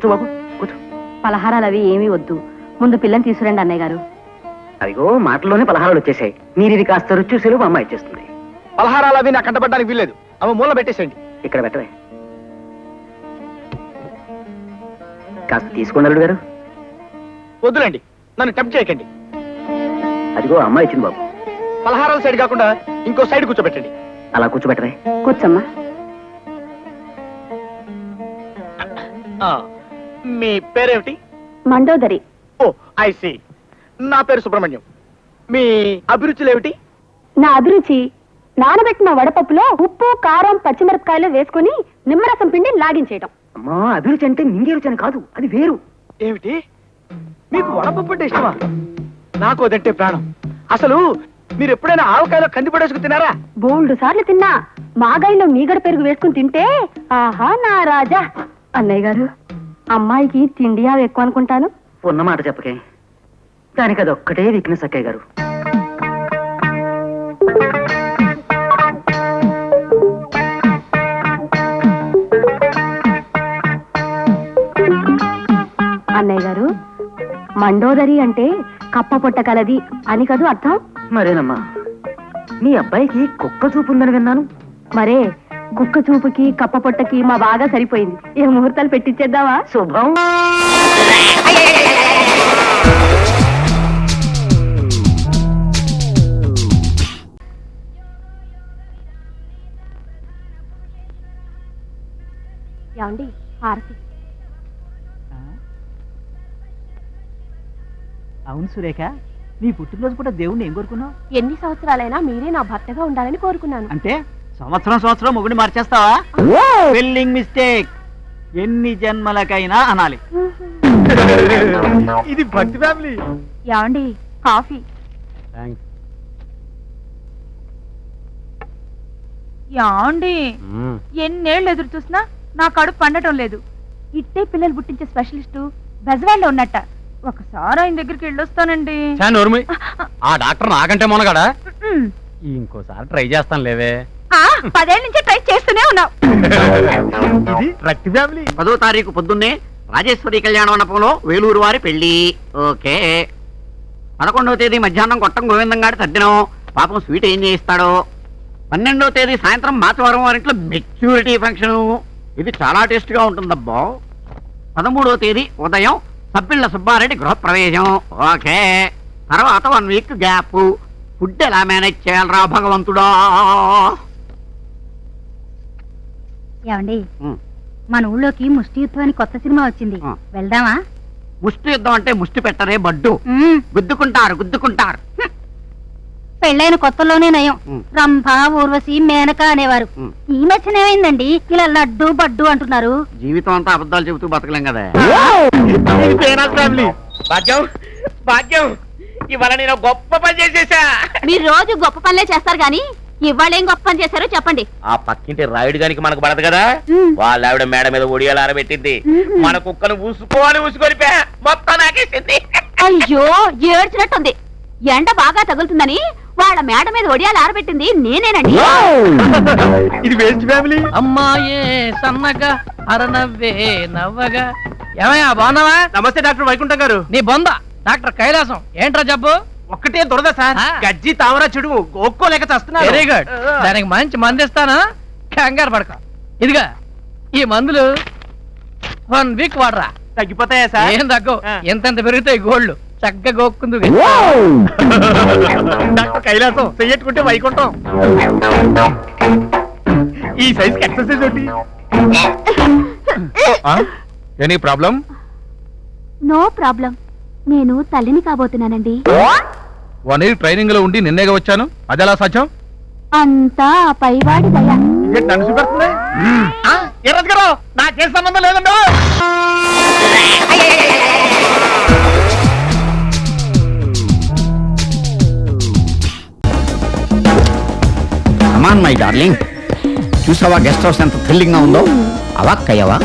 కూర్చో బాబు కూర్చో. పలహారాలు అవి ఏమీ వద్దు, ముందు పిల్లని తీసుకురండి అన్నయ్య గారు. అదిగో మాటల్లోనే పలహారాలు వచ్చేసాయి. మీరు ఇది కాస్త రుచి చూసేలు మా అమ్మ ఇచ్చేస్తుంది. పలహారాలు అవి నాకు కంటపడడానికి వీల్లేదు. అవి మూల పెట్టేసేయండి. ఇక్కడ పెట్టవే. కాస్త తీసుకోండి అల్లుడు గారు. వద్దులండి, నన్ను టెంప్ట్ చేయకండి. అదిగో అమ్మ ఇచ్చింది బాబు. పలహారాల సైడ్ కాకుండా ఇంకో సైడ్ కూర్చోబెట్టండి. అలా కూర్చోబెట్టవే. కూర్చోమ్మా. మీ పేరేమిటి? మండోదరి. ఓ ఐ సీ. నా పేరు సుబ్రహ్మణ్యం. మీ అభిరుచులు ఏమిటి? నా అభిరుచి నానబెట్టిన వడపప్పులో ఉప్పు కారం పచ్చిమిరపకాయలు వేసుకుని నిమ్మరసం పిండి లాగించేయటం. అమ్మా అభిరుచి అంటే మింగే రుచి అని కాదు, అది వేరు. ఏమిటి? మీకు వడపప్పు అంటే ఇష్టమా? నాకు అదంటే ప్రాణం. అసలు మీరు ఎప్పుడైనా ఆవకాయలో కంది పడేసుకు తినారా? బోల్డు సార్లు తిన్నా. మాగాయిలో మీగడ పెరుగు వేసుకుని తింటే ఆహా నా రాజా. అన్నయ్య గారు, అమ్మాయికి తిండి అవి ఎక్కువ అనుకుంటాను. ఉన్నమాట చెప్పకే, దానికి అది ఒక్కటే వీక్నెస్ అక్కయ్య గారు. అన్నయ్య గారు, మండోదరి అంటే కప్ప పొట్ట కలది అని కదూ అర్థం? మరేనమ్మా, మీ అబ్బాయికి కుక్క చూపు ఉందని విన్నాను. మరే కుక్క చూపుకి కప్ప పొట్టకి మా బాగా సరిపోయింది. ఏ ముహూర్తాలు పెట్టించేద్దావా? శుభం. ఏమండి హారతి. అవును సురేఖ, నీ పుట్టినరోజు కూడా దేవుణ్ణి ఏం కోరుకున్నావు? ఎన్ని సంవత్సరాలైనా మీరే నా భర్తగా ఉండాలని కోరుకున్నాను. అంటే సంవత్సరం మొగుడిని మార్చేస్తావా? Spelling mistake. ఎన్ని జన్మలకైనా అనాలి. ఇది భక్తి ఫ్యామిలీ. ఏమండి కాఫీ. యాండి ఎన్నేళ్ళు ఎదురు చూసినా నా కడుపు పండటం లేదు. ఇట్టే పిల్లలు పుట్టించే స్పెషలిస్టు బెజవాడలో ఉన్నట్ట. ఒకసారి ఆయన దగ్గరికి వెళ్ళొస్తానండి. ఆ డాక్టర్ నాకంటే మొనగాడా? ఇంకోసారి ట్రై చేస్తాను లేవే. 10 ఏళ్ళ నుంచి ట్రై చేస్తూనే ఉన్నావు. ఇది రక్తి ఫ్యామిలీ. 10వ తారీఖు పొద్దున్నే రాజేశ్వరి కళ్యాణ మండపంలో వేలూరు వారి పెళ్లి. ఓకే. 11వ తేదీ మధ్యాహ్నం కొట్టం గోవిందంగాడి తద్దినం. పాపం స్వీట్ ఏం చేయిస్తాడో. 12వ తేదీ సాయంత్రం మాచవరం వారింట్లో మెచ్యూరిటీ ఫంక్షన్. ఇది చాలా టేస్ట్ గా ఉంటుందబ్బా. 13వ తేదీ ఉదయం సబ్బిళ్ళ సుబ్బారెడ్డి గృహప్రవేశం. ఓకే. తర్వాత 1 వీక్ గ్యాప్. ఫుడ్ ఎలా మేనేజ్ చేయాలరా భగవంతుడా? ఏమండి, మన ఊళ్ళోకి ముష్టి యుద్ధం అని కొత్త సినిమా వచ్చింది, వెళ్దామా? ముష్టి యుద్ధం అంటే ముష్టి పెట్టరే బడ్డు. గుద్దుకుంటారు. పెళ్ళైన కొత్తలోనే నయం. రంభ ఊర్వశి మేనక అనేవారు. ఈ మధ్యన ఏమైందండి ఇలా లడ్డు బడ్డు అంటున్నారు? జీవితం అంతా అబద్ధాలు చెబుతూ బతకలేం కదా. భాగ్యం, ఇవాళ నేను గొప్ప పని చేసేసా. మీరు రోజు గొప్ప పనులే చేస్తారు గాని ఇవాళ ఏం గొప్ప పని చేశారో చెప్పండి. ఆ పక్కింటి రాయుడు గానికి మనకు పడదు కదా, వాళ్ళ ఆవిడ మేడ మీద ఒడియాలు ఆరబెట్టింది. మన కుక్కను ఊసుకొని మొత్తం నాకేసింది. అయ్యో ఏడ్చినట్టుంది. ఎండ బాగా తగులుతుందని వాళ్ళ మేడ మీద ఒడియాలు ఆరబెట్టింది నేనేనండి. ఇది వేస్ట్ ఫ్యామిలీ. అమ్మాయే సన్నగా అరనవ్వే నవ్వగా. ఏమయ్యా బాగున్నావా? నమస్తే డాక్టర్ వైకుంఠం గారు. నీ బొంద డాక్టర్ కైలాసం. ఏంట్రా జబ్బు? ఒక్కటే దురద సార్. గజ్జి తామరా చెడు గోక్కోలేక చేస్తున్నారు. Very good. దానికి మంచి మందు ఇస్తాను, కంగారు పడక. ఇదిగా ఈ మందులు 1 వీక్ వాడరా, తగ్గిపోతాయా సార్? ఏం తగ్గవు. ఎంతెంత పెరుగుతాయి గోళ్ళు. చక్కగా గోక్కుందు. డాక్టర్ కైలాసం చెయ్యట్టుకుంటే వైకుంఠం. ఈ సైజ్ ఎక్సర్సైజ్ ఒకటి. Any problem? No problem. నేను తల్లిని కాబోతున్నానండి. 1 year ట్రైనింగ్ లో ఉండి నిన్నేగా వచ్చాను. అదెలా సాధ్యం? అంతా పైవాడి దయ. నన్ను చూపెడుతుంది. నాకే సంబంధం లేదండి. అమాన్ మై డార్లింగ్, చూసావా గెస్ట్ హౌస్ ఎంత థ్రిల్లింగ్ గా ఉందో? అవాక్కయ్యవా?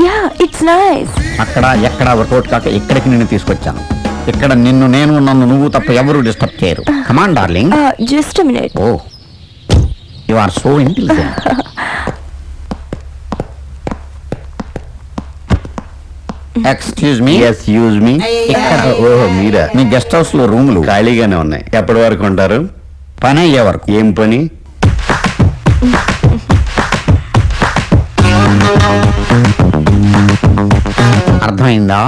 Yeah, it's nice. అక్కడ ఎక్కడ వర్కౌట్ కాక ఇక్కడికి నిన్ను తీసుకొచ్చాను. ఇక్కడ నన్ను నువ్వు తప్ప ఎవరు డిస్టర్బ్ చేయరు. Come on darling. Just a minute. Oh, you are so intelligent. Excuse me yes use me ఓహో మీరా మీ గెస్ట్ హౌస్ లో రూములు ఖాళీగానే ఉన్నాయి ఎప్పటి వరకు ఉంటారు? పని అయ్యే వరకు. ఏం పని? అర్థమైందా?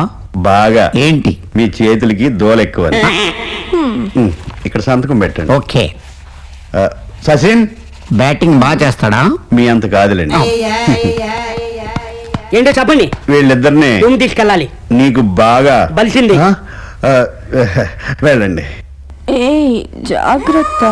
బాగా. ఏంటి? మీ చేతులకి దోలెక్కువ. ఇక్కడ సంతకం పెట్టండి. ఓకే. సచిన్ బ్యాటింగ్ బాగా చేస్తాడా? మీ అంత కాదులేండి. ఏంటో చెప్పండి. వీళ్ళిద్దరిని రూమ్ తీసుకెళ్ళాలి. నీకు బాగా బలిసింది. ఆ, వెళ్ళండి. జాగ్రత్త.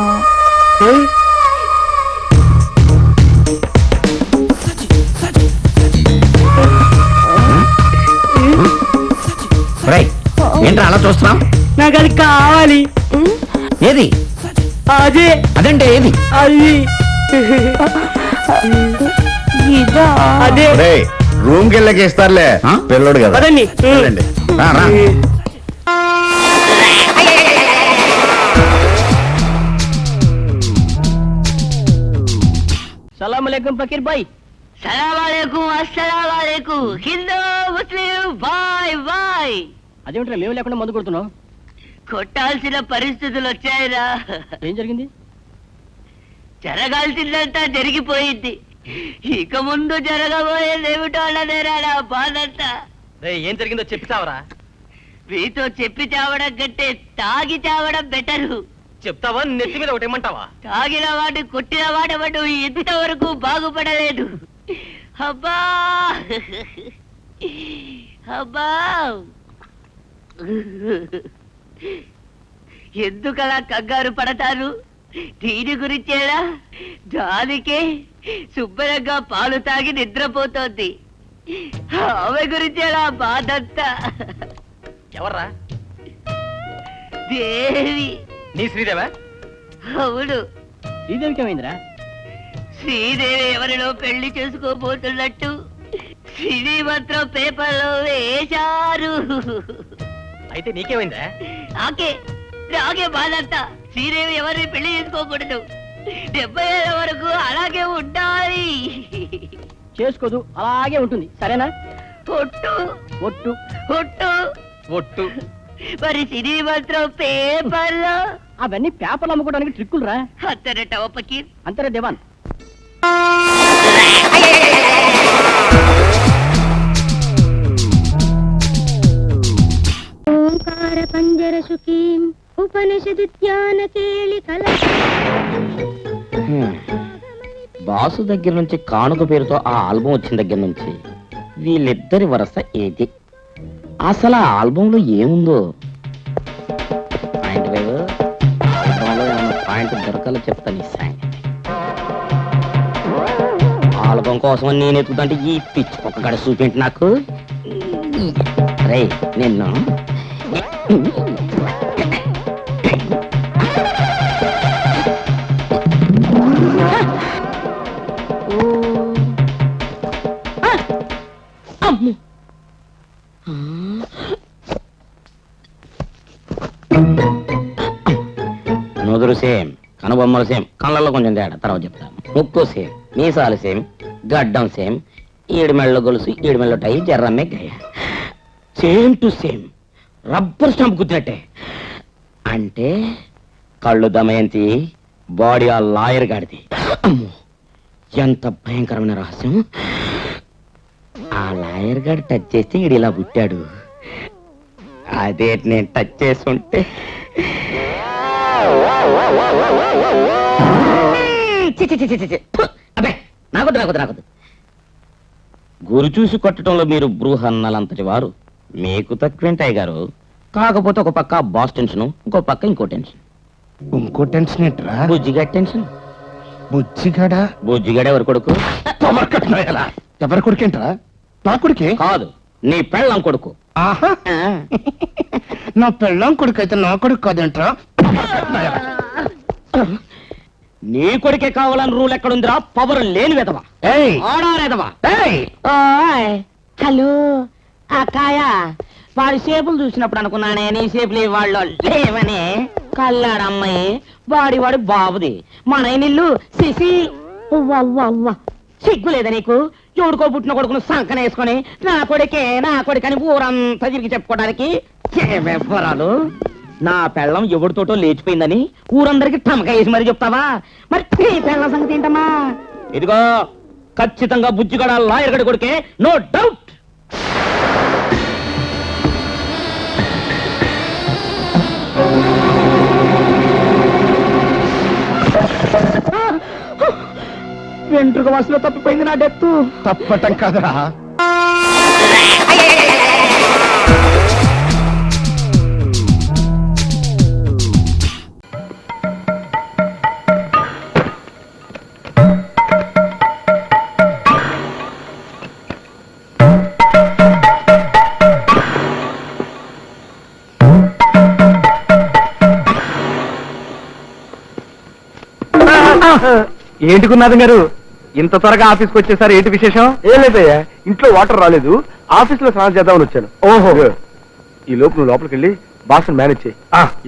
రైట్. ఏంట్రా అలా చూస్తున్నావు? నాకు అది కావాలి. ఏది? అదే. అదంటే ఏది? అది ఇదా? అదే. రూమ్ కి వెళ్ళకి ఇస్తారులే, ఆ? పిల్లడు కదా. పదండి. వెళ్ళండి. రా, రా. సలాం అలైకుం ఫకీర్ భాయ్. హిందూ ముస్లిం బాయ్ బాయ్. అదేమిట్రా మేము లేకుండా మందు కొడుతున్నావు? కొట్టాల్సిన పరిస్థితులు వచ్చాయిరా. ఏం జరిగింది? జరగాల్సిందంతా జరిగిపోయింది. ఇక ముందు జరగబోయేది ఏమిటో అన్నదేరా నా బాధంతా. ఏం జరిగిందో చెప్తావరా? మీతో చెప్పి చావడం కంటే తాగి చావడం బెటరు. చెప్తావా? నెత్తి మీద ఒకటి ఇమ్మంటావా? తాగిన వాడు కొట్టిన వాడవడు ఇంతవరకు బాగుపడలేదు. అబ్బా అబ్బా, ఎందుకలా కంగారు పడతారు? దీని గురించేలా? దానికే శుభ్రంగా పాలు తాగి నిద్రపోతోంది. ఆమె గురించేలా బాధంతా. ఎవర్రా? దేవి. నీ శ్రీదేవా? అవును. శ్రీదేవికి ఏమైందిరా? శ్రీదేవి ఎవరిలో పెళ్లి చేసుకోబోతున్నట్టు శ్రీమంత్రం పేపర్లో వేశారు. అయితే నీకేమైందా? నాకే బాధంతా. శ్రీదేవి ఎవరిని పెళ్లి చేసుకోకూడదు. 70 ఏళ్ల వరకు అలాగే ఉండాలి. చేసుకోదు, అలాగే ఉంటుంది. సరేనా? ఒట్టు ఒట్టు. ఒట్టు ఒట్టు. మరి శ్రీమంత్రం పేపర్లో అవన్నీ పేపర్లు అమ్ముకోవడానికి ట్రిక్కులు రా. అంతేనట ఒప్పకీర్. అంతరే దేవాన్. ఓంకార పంజర సుఖీం ఉపనిషదుద్యాన కేళి కల. బాసు దగ్గర నుంచి కానుక పేరుతో ఆ ఆల్బం వచ్చిన దగ్గర నుంచి వీళ్ళిద్దరి వరస ఏది? అసలు ఆ ఆల్బంలో ఏముందో? పాయింట్ వేవ్ ఆల్బంలో ఏమన్నా పాయింట్ దొరకాలో చెప్తాను. ఈ సంగతి ఆల్బం కోసం నేను ఎత్తుకుంటే ఈ పిచ్చి ఒక్క గడ చూపింటి నాకు. రే నిన్ను నుదురు సేమ్, కనుబొమ్మలు సేమ్, కళ్ళల్లో కొంచెం తేడా తర్వాత చెప్తాను. ముక్కు సేమ్, మీసాలు సేమ్, గడ్డం సేమ్, ఈడు మెళ్ళ గొలుసు, ఈడు మెళ్ళ టై, జర్రమ్మే గయ same to same, rubber stamp గుద్దినట్టే. అంటే కళ్ళు దమయంతి, బాడీ ఆ లాయర్ గాడిది. అమ్మో, ఎంత భయంకరమైన రహస్యం! ఆ లాయర్ గారు టచ్ చేస్తే ఈడు ఇలా పుట్టాడు. అదే నేను టచ్ చేస్తుంటే అబ్బే నాకొద్దు నాకొద్దు నాకొద్దు. గురి చూసి కొట్టడంలో మీరు బృహన్నలంతటి వారు, మీకు తక్కువేంటాయి గారు. కాకపోతే ఒక పక్క బాస్ టెన్షన్, ఇంకో పక్క ఇంకో టెన్షన్. ఇంకో టెన్షన్ ఏంట్రా? బుజ్జిగాడి టెన్షన్. బుజ్జిగాడా? బుజ్జిగాడే ఎవరి కొడుకు? ఎవరి కొడుకేంట్రా? నా కొడుకే కాదు, నీ పెళ్ళం కొడుకు. ఆహా, నా పెళ్ళం కొడుకు అయితే నా కొడుకు కాదేంట్రా? నీ కొడుకే కావాలని రూల్ ఎక్కడుందిరా? పవర్ లేని వెదవా, ఆడారెదవా. హలో అక్కాయ, వాడి షేపులు చూసినప్పుడు అనుకున్నానే నీ షేపులు వాళ్ళు లేవని. కల్లాడమ్మాయి వాడి బాబుది, మన ఇల్లు సిసి సిగ్గు లేదా నీకు? ఎవడికో పుట్టిన కొడుకును సంకన వేసుకొని నా కొడుకని ఊరంతా తిరిగి చెప్పుకోవడానికి ఏమేపరాలు. నా పెళ్ళం ఎవడితోటో లేచిపోయిందని ఊరందరికి టమక వేసి మరి చెప్తావా? మరి నీ పెళ్ళం సంగతి ఏంటమ్మా? ఇదిగో ఖచ్చితంగా బుజ్జిగడ లాయర్గడి కొడుకే, నో డౌట్. వెంట్రుక వాసులో తప్పిపోయింది నా డెత్తు. తప్పటం కదరా. ఏంటి గురునాథం గారు ఇంత త్వరగా ఆఫీస్కి వచ్చేసారు? ఏంటి విశేషం? ఏం లేదయ్యా, ఇంట్లో వాటర్ రాలేదు, ఆఫీస్ లో స్నానం చేద్దామని వచ్చాను. ఓహో, ఈ లోపు నువ్వు లోపలికి వెళ్ళి బాస్ మేనేజ్ చేయి.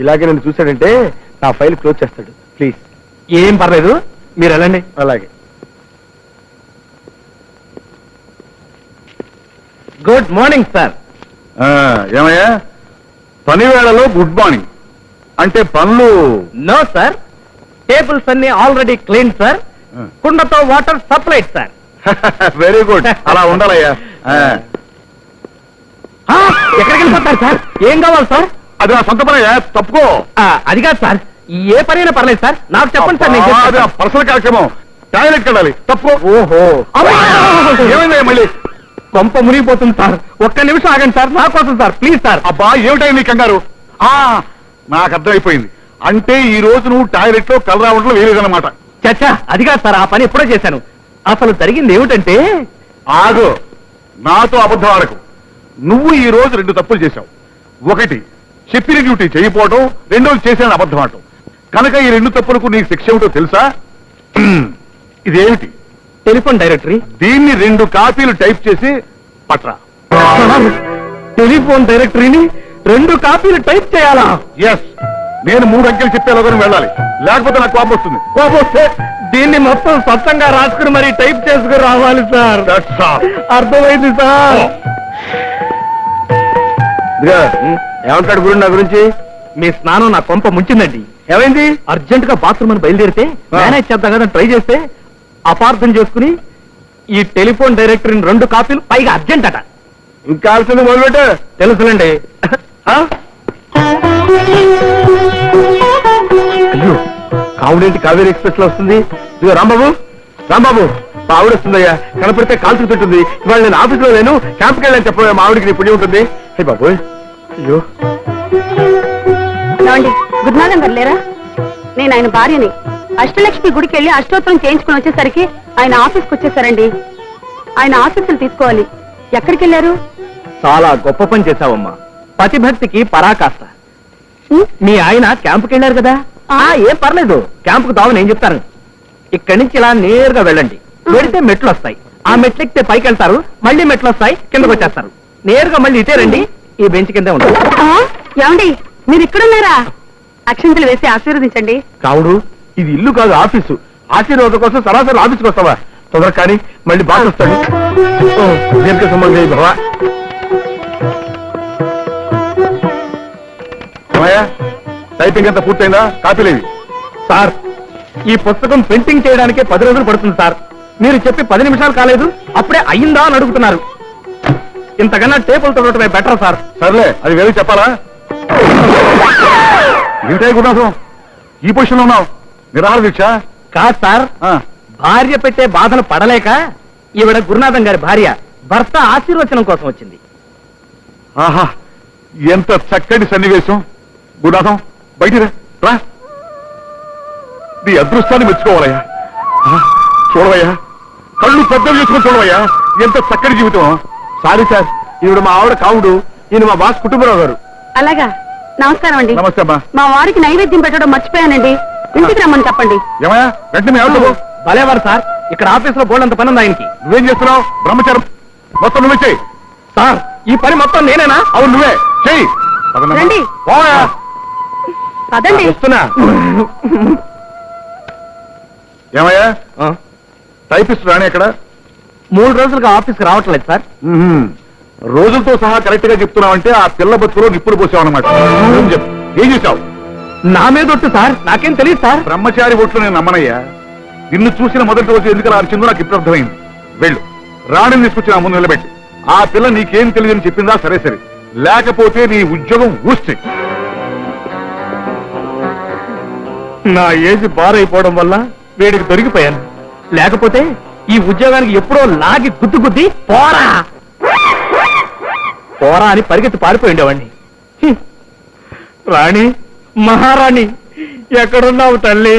ఇలాగే నన్ను చూశాడంటే నా ఫైల్ క్లోజ్ చేస్తాడు. ప్లీజ్. ఏం పర్లేదు, మీరు వెళ్ళండి. అలాగే. Good morning sir. ఏమయ్యా, పని వేళలో గుడ్ మార్నింగ్ అంటే పనులు? నో సార్, టేబుల్స్ అన్ని ఆల్రెడీ క్లీన్ సార్, కుండతో water supply sir. Very good, అలా ఉండాలయ్యా. ఎక్కడికి వెళ్ళిపోతారు సార్? ఏం కావాలి సార్? అది నా సొంత పనయ్యా, తప్పుకో. అది కాదు సార్, ఏ పనైనా పర్లేదు సార్, నాకు చెప్పండి సార్. నేను అది పర్సనల్ కార్యక్రమం, టాయిలెట్కి వెళ్ళాలి, తప్పుకో. ఓహో, ఏమైందయ్యా మళ్ళీ? కొంప మునిగిపోతుంది సార్, ఒక్క నిమిషం ఆగండి సార్, నా కోసం సార్, ప్లీజ్ సార్. అబ్బా ఏమిటాయి నీ కంగారు? నాకు అర్థమైపోయింది, అంటే ఈ రోజు నువ్వు టాయిలెట్ లో కలరావడంలో వేయలేదన్నమాట. చచ్చా, అది కాదు సార్, ఆ పని ఎప్పుడో చేశాను. అసలు జరిగింది ఏమిటంటే... ఆగు, నాతో అబద్ధం ఆడకు. నువ్వు ఈ రోజు 2 తప్పులు చేశావు. ఒకటి, చెప్పిన డ్యూటీ చేయకపోవడం, రెండోది చేసిన అబద్ధం ఆడటం. కనుక ఈ 2 తప్పులకు నీకు శిక్ష ఏమిటో తెలుసా? ఇదేమిటి? Telephone directory. దీన్ని 2 కాపీలు టైప్ చేసి పట్రా. టెలిఫోన్ డైరెక్టరీని 2 కాపీలు టైప్ చేయాలా? ఎస్, నేను 3 అంకెలు చెప్పేలోగానే వెళ్ళాలి, లేకపోతే నాకు కోపం వస్తుంది. కోపం వస్తే దీన్ని మొత్తం స్వచ్ఛంగా రాసుకుని మరి టైప్ చేసుకుని రావాలి సార్. అర్థమైంది సార్. ఏమంటాడు గురు నా గురించి? మీ స్నానం నా కొంప ముంచిందండి. ఏమైంది? అర్జెంట్ గా బాత్రూమ్ అని బయలుదేరితే మేనేజ్ చేద్దాం కదా ట్రై చేస్తే అపార్థం చేసుకుని ఈ టెలిఫోన్ డైరెక్టరీని 2 కాపీలు, పైగా అర్జెంట్ అట. ఇంకా ఆల్సింది మొదలుపెట్టు. తెలుసులండి. అయ్యో, కావుడేంటి కావేరీ ఎక్స్ప్రెస్ లో వస్తుంది? ఇదిగో రాంబాబు, రాంబాబు, మా ఆవిడ వస్తుందయ్యా, కనపడితే కాల్చుకు తింటుంది. ఇవాళ నేను ఆఫీస్ లో లేను, క్యాంప్కి వెళ్ళని చెప్పబోయా, మా ఆవిడికి నీ పుణ్యం ఉంటుంది. హే బాబు, అయ్యో. గురునాథం గారు లేరా? నేను ఆయన భార్యని. అష్టలక్ష్మి గుడికి వెళ్ళి అష్టోత్తరం చేయించుకుని వచ్చేసరికి ఆయన ఆఫీస్కి వచ్చేసారండి. ఆయన ఆఫీసులు తీసుకోవాలి. ఎక్కడికి వెళ్ళారు? చాలా గొప్ప పని చేశావమ్మా, పతిభక్తికి పరాకాష్ట. మీ ఆయన క్యాంపుకి వెళ్ళారు కదా? ఏం పర్లేదు, క్యాంపుకు దావు నేను చెప్తాను. ఇక్కడి నుంచి ఇలా నేరుగా వెళ్ళండి, వెళితే మెట్లు వస్తాయి, ఆ మెట్లు ఎక్కితే పైకి వెళ్తారు, మళ్ళీ మెట్లు వస్తాయి, కిందకు వచ్చేస్తారు. నేరుగా మళ్ళీ ఇటే రండి, ఈ బెంచ్ కిందే ఉంటారు. ఏమండి, మీరు ఇక్కడున్నారా? అక్షంతలు వేసి ఆశీర్వదించండి. కావుడు, ఇది ఇల్లు కాదు ఆఫీసు. ఆశీర్వాదం కోసం సరాసరి ఆఫీస్కి వస్తావా? తొందర కానీ మళ్ళీ బాగా వస్తాడు. దీర్ఘ సంబంధం భవా. టైపింగ్ అంతా పూర్తయిందా? కాపీలేవి? సార్, ఈ పుస్తకం ప్రింటింగ్ చేయడానికే 10 రోజులు పడుతుంది సార్. మీరు చెప్పి 10 నిమిషాలు కాలేదు, అప్పుడే అయ్యిందా అని అడుగుతున్నారు. ఇంతకన్నా టేబుల్ తొడటమే బెటర్ సార్. సర్లే, అది వేరే చెప్పాలా? ఏమిటాయి గుణాసం, ఈ పొజిషన్ లో ఉన్నావు? నిరాహార దీక్ష? కాదు సార్, భార్య పెట్టే బాధలు పడలేక ఈవిడ గురునాథం గారి భార్య భర్త ఆశీర్వచనం కోసం వచ్చింది. ఆహా, ఎంత చక్కటి సన్నివేశం. గుణాథం, బయటికి రా. నీ అదృష్టాన్ని మెచ్చుకోవాలయ్యా. చూడవయ్యా, కళ్ళు పెద్దలు చేసుకుని చూడవయ్యా, ఎంత చక్కటి జీవితం. సారీ సార్, ఈవిడ మా ఆవిడ కావుడు, ఈయన మా బాస్ కుటుంబరావు గారు. అలాగా, నమస్కారం అండి. నమస్తే అమ్మా. మా వారికి నైవేద్యం పెట్టడం మర్చిపోయానండి, ఇంటికి రమ్మని చెప్పండి. ఏమయ్యా, వెంటనే మీ ఆవిడ భలేవారు సార్, ఇక్కడ ఆఫీస్ లో బోల్డంత పని ఉంది ఆయనకి. నువ్వేం చేస్తున్నావు? బ్రహ్మచారం మొత్తం నువ్వే చెయ్యి. సార్, ఈ పని మొత్తం నేనేనా? అవును, నువ్వే చెయ్యి. రండి. పదండి. వస్తున్నా. ఏమయ్యా, టైపిస్ట్ రాణి ఎక్కడ 3 రోజులుగా ఆఫీస్కి రావట్లేదు సార్. రోజులతో సహా కరెక్ట్ గా చెప్తున్నావంటే ఆ పిల్ల బతుకులో నిప్పులు పోసావన్నమాట. చెప్పు, ఏం చేశావు? నా మీద ఒట్టు సార్, నాకేం తెలియదు సార్. బ్రహ్మచారి ఒట్లు నేను నమ్మనయ్యా. నిన్ను చూసిన మొదటి రోజు ఎందుకు అలా అరిచిందో నాకు ఇప్పుడు అర్థమైంది. వెళ్ళు, రాణిని తీసుకొచ్చి నా ముందు నిలబెట్టి. ఆ పిల్ల నీకేం తెలియదని చెప్పిందా? సరే సరే, లేకపోతే నీ ఉద్యోగం ఊస్తే. నా ఏజ్ బారైపోవడం వల్ల వీడికి దొరికిపోయాను. లేకపోతే ఈ ఉద్యోగానికి ఎప్పుడో లాగి గుద్ది పోరా పోరా అని పరిగెత్తి పారిపోయి ఉండేవాడిని. రాణి, మహారాణి, ఎక్కడున్నావు తల్లి?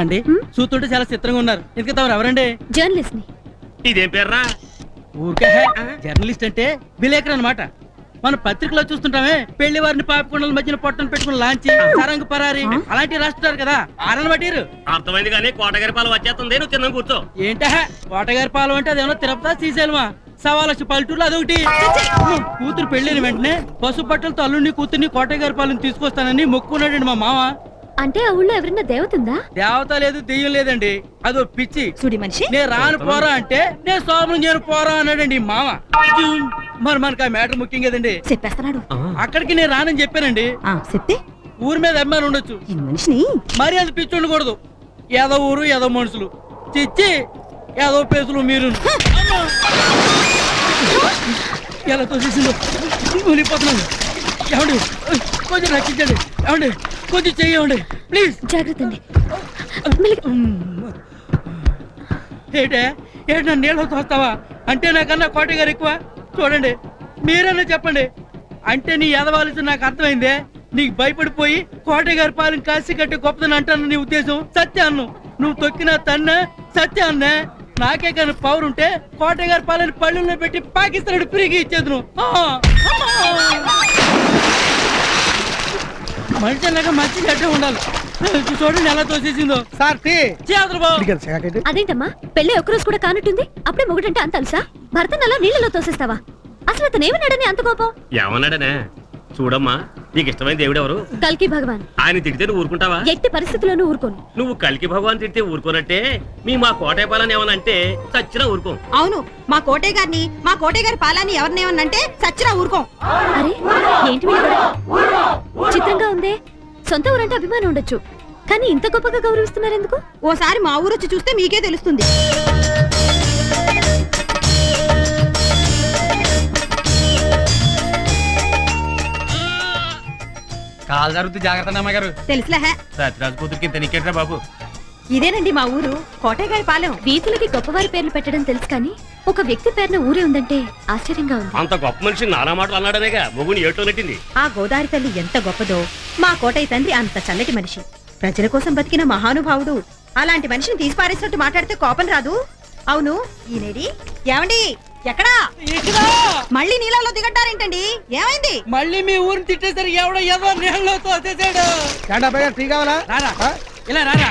అండి చూస్తుంటే చాలా చిత్రంగా ఉన్నారు. ఎందుకు తమరు ఎవరండి? జర్నలిస్ట్ ని. ఇదేం పేర్రా? ఊరికే జర్నలిస్ట్ అంటే విలేకరు అన్నమాట. మన పత్రికలో చూస్తుంటామే పెళ్లి వారిని పాపకొండల మధ్యన పొట్టను పెట్టుకుని లాంచి సరంగు పరారి అలాంటివి రాస్తున్నారు కదా. ఆరని పట్టిరు. అర్థమైంది కానీ కోటగారి పాలు వచ్చేస్తుంది, నువ్వు తిన్నాం కూర్చో. ఏంటా కోటగారి పాలెం అంటే అదేమన్నా తిరుపతి శ్రీశైలమా? 1.25 పల్లెటూరులో అదొకటి. కూతురు పెళ్లిన వెంటనే పసుపు బట్టలతో అల్లుడిని కూతుర్ని కోటగారి పాలెం తీసుకొస్తానని మొక్కున్నాడండి మా మామ. అంటే ఆ ఊళ్ళో ఎవరైనా దేవత ఉందా? దేవత లేదు, దెయ్యం లేదండి, అదో పిచ్చి చూడి మనిషి. నేను రాను పోరా అంటే నేను సోమరం చేయను పోరా అన్నాడండి ఈ మామ. మరి మనకు ఆ మ్యాటర్ ముఖ్యం కదండి. చెప్పేస్తున్నాడు. అక్కడికి నేను రానని చెప్పానండి. చెప్తే ఊరి మీద అభిమానం ఉండొచ్చు, ఈ మనిషిని మరి అది పిచ్చి ఉండకూడదు. ఏదో ఊరు ఏదో మనుషులు, చిచ్చి ఏదో పేసులు మీరు. ఎలా తోసేసిందో కూలిపోతున్నాను. ఏమండి కొంచెం రక్షించండి, ఏమండి కొంచెం చెయ్యండి ప్లీజ్. జాగ్రత్త అండి. ఏంటే ఏంటి నన్ను నీళ్ళు తోస్తావా? అంటే నాకన్నా కోటగారు ఎక్కువ? చూడండి మీరన్నా చెప్పండి. అంటే నీ ఎదవాల్సి నాకు అర్థమైందే. నీకు భయపడిపోయి కోటగారి పాలన కాసి కట్టి గొప్పదని అంటాను నీ ఉద్దేశం. సత్యాన్ను నువ్వు తొక్కిన తన్న సత్యాన్నే. నాకే కానీ పవర్ ఉంటే కోటగారి పాలన పళ్ళుల్లో పెట్టి పాకిస్తాన్ ఫ్రీగా ఇచ్చేది నువ్వు. మనిషి అన్నాక మంచి గట్టే ఉండాలి. చూడండి ఎలా తోసేసిందో. సార్ అదేంటమ్మా పెళ్లి ఒక్కరోజు కూడా కానట్టుంది, అప్పుడే మొగుడంటే అంత అలసా? భర్తను అలా నీళ్ళలో తోసేస్తావా? అసలు అతను ఏమన్నాడని అంత కోపం? ఏమన్నాడనే? చూడమ్మా, నీకు ఇష్టమైన దేవుడు ఎవరు? కల్కి భగవాన్. ఆయన తిడితే నువ్వు ఊరుకుంటావా? ఎట్టి పరిస్థితుల్లోనూ ఊరుకోను. నువ్వు కల్కి భగవాన్ తిడితే ఊరుకోనట్టే మా కోటయ్య పాలని ఏమనంటే చచ్చినా ఊరుకోం. అవును, మా కోటయ్య గారిని మా కోటయ్య గారి పాలాన్ని ఎవరినేమన్నంటే సచ్చినా ఊరుకోం. అరే ఏంటి చిత్రంగా ఉందే. సొంత ఊరంటే అభిమానం ఉండొచ్చు, కానీ ఇంత గొప్పగా గౌరవిస్తున్నారు ఎందుకు? ఓసారి మా ఊరు వచ్చి చూస్తే మీకే తెలుస్తుంది. కాలు జరుగుతూ జాగ్రత్త అమ్మగారు. తెలుసులే. సత్యరాజు కూతురికి ఇంత నీకేట్రా బాబు? ఇదేనండి మా ఊరు కోటయ్య గారి పాలెం. వీధులకి గొప్పవారి పేర్లు పెట్టడం తెలుసు, కానీ ఒక వ్యక్తి పేరున ఊరే ఉందంటే ఆశ్చర్యంగా ఉంది. అంత గొప్ప మనిషి నానా మాటలు అన్నాడనేగా మొగుని ఏటో నెట్టింది. ఆ గోదావరి తల్లి ఎంత గొప్పదో, మా కోటయ్య తండ్రి అంత చల్లటి మనిషి, ప్రజల కోసం బతికిన మహానుభావుడు. అలాంటి మనిషిని తీసి పారేసినట్టు మాట్లాడితే కోపం రాదు? అవును ఈనేడి ఏమండి ఎక్కడా? మళ్ళీ నీళ్ళలో దిగట్టారేంటండి? ఏమైంది? మళ్ళీ మీ ఊరిని తిట్టేసరికి ఎవడో ఏదో నీళ్ళలో తోసేసాడు. టీ కావాలా? రారా ఇలా రారా.